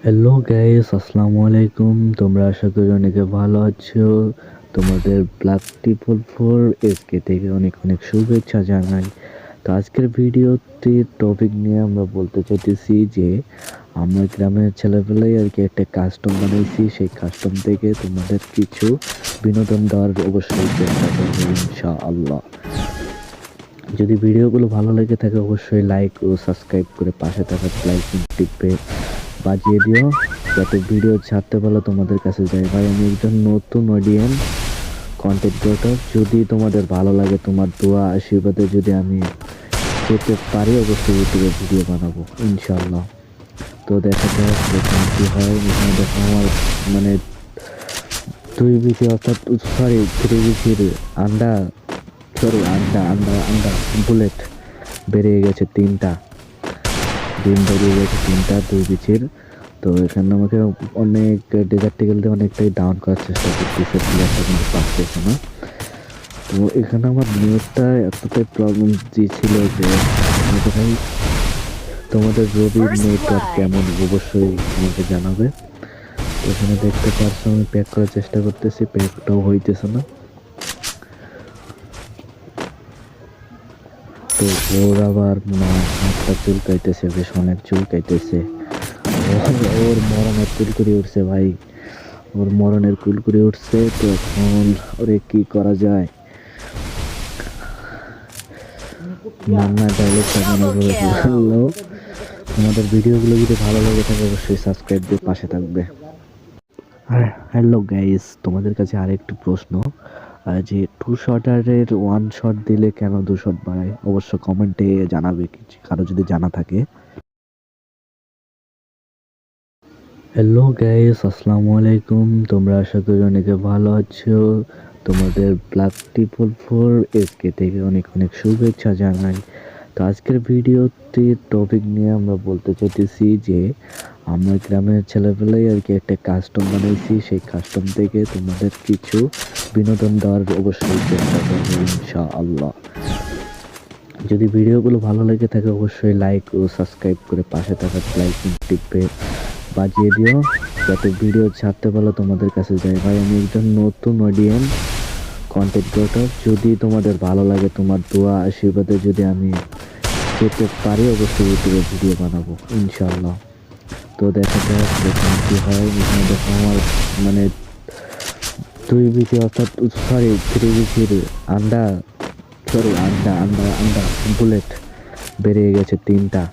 Hello guys, আসসালামু আলাইকুম। তোমরা আশা করি অনেকে ভালো আছো। তোমাদের ব্ল্যাক ট্রিপল ফোর এসকে থেকে অনেক অনেক শুভেচ্ছা জানাই। তো আজকের ভিডিওতে টপিক নিয়ে আমরা বলতে চাইতেছি যে আমরা গ্রামের ছেলেবেলায় আর কি একটা কাস্টম বানাইছি। সেই কাস্টম থেকে তোমাদের কিছু বিনোদন দেওয়ার অবশ্যই চেষ্টা করবো ইনশাআল্লাহ। যদি ভিডিওগুলো ভালো লেগে থাকে অবশ্যই লাইক ও সাবস্ক্রাইব করে পাশে থাকা লাইক টিপে বাজিয়ে দিও, যাতে ভিডিও ছাড়তে পারলে তোমাদের কাছে যায়। ভাই আমি একজন নতুন অডিয়েন্স কন্টেন্ট ক্রিয়েটর। যদি তোমাদের ভালো লাগে, তোমার দোয়া আশীর্বাদে যদি আমি যেতে পারি অবশ্যই ইউটিউবে ভিডিও বানাবো ইনশাল্লাহ। তো দেখা যাক এখানে কি হয়। এখানে দেখো আমার মানে 2 বিচি অর্থাৎ সরি 3 বিচির আন্ডা সরি আন্ডা আন্ডা আন্ডা বুলেট বেরিয়ে গেছে 3টা, ডিম বেরিয়ে গেছে 3টা 2 বিচির। তো এখানে আমাকে অনেক ডেজার্টিক্যাল দিয়ে অনেকটাই ডাউন করার চেষ্টা করতেছে, প্লেয়ারটা কিন্তু পারতেছে না। তো এখানে আমার নেটটা এতটাই প্রবলেম দিয়েছিল যে আমাকে ভাই তোমাদের রবির নেটওয়ার্ক কেমন অবশ্যই আমাকে জানাবে। তো এখানে দেখতে পারছো আমি প্যাক করার চেষ্টা করতেছি, প্যাকটাও হইতেছে না। তো ওর আবার হাতটা চুলকাইতেছে, বেশ অনেক চুলকাইতেছে। ওর মরণের কুলকুরি উঠছে ভাই, ওর মরণের কুলকুরি উঠছে। তো এখন ওরে কি করা যায়? মান্না ডায়লগটা মনে পড়ে গেল। তোমাদের ভিডিওগুলো যদি ভালো লাগে থাকে অবশ্যই সাবস্ক্রাইব দিয়ে পাশে থাকবে। আর হ্যালো গাইস, তোমাদের কাছে আরেকটি প্রশ্ন, যে 2 শটারের 1 শট দিলে কেন 2 শট বাড়ায়? অবশ্য কমেন্টে জানাবে কারো যদি জানা থাকে। হ্যালো গাইস, আসসালামু আলাইকুম। তোমরা আশা করি অনেকে ভালো আছো। তোমাদের ব্ল্যাক ট্রিপল ফোর এসকে থেকে অনেক অনেক শুভেচ্ছা জানাই। তো আজকের ভিডিওতে টপিক নিয়ে আমরা বলতে চাইতেছি যে আমরা গ্রামের ছেলেবেলায় আর কি একটা কাস্টম বানাইছি। সেই কাস্টম থেকে তোমাদের কিছু বিনোদন দেওয়ার অবশ্যই চেষ্টা করবো ইনশাআল্লাহ। যদি ভিডিওগুলো ভালো লেগে থাকে অবশ্যই লাইক ও সাবস্ক্রাইব করে পাশে থাকা লাইক টিপে বাজিয়ে দিও, যাতে ভিডিও ছাড়তে পারলে তোমাদের কাছে যায়। ভাই আমি একজন নতুন অডিয়েন্স কন্টেন্ট ক্রিয়েটর। যদি তোমাদের ভালো লাগে, তোমার দোয়া আশীর্বাদে যদি আমি যেতে পারি অবশ্যই ইউটিউবে ভিডিও বানাবো ইনশাল্লাহ। তো দেখা যাক এখানে কি হয়। এখানে দেখো আমার মানে 2 বিচি অর্থাৎ সরি 3 বিচির আন্ডা সরি আন্ডা আন্ডা আন্ডা বুলেট বেরিয়ে গেছে 3টা,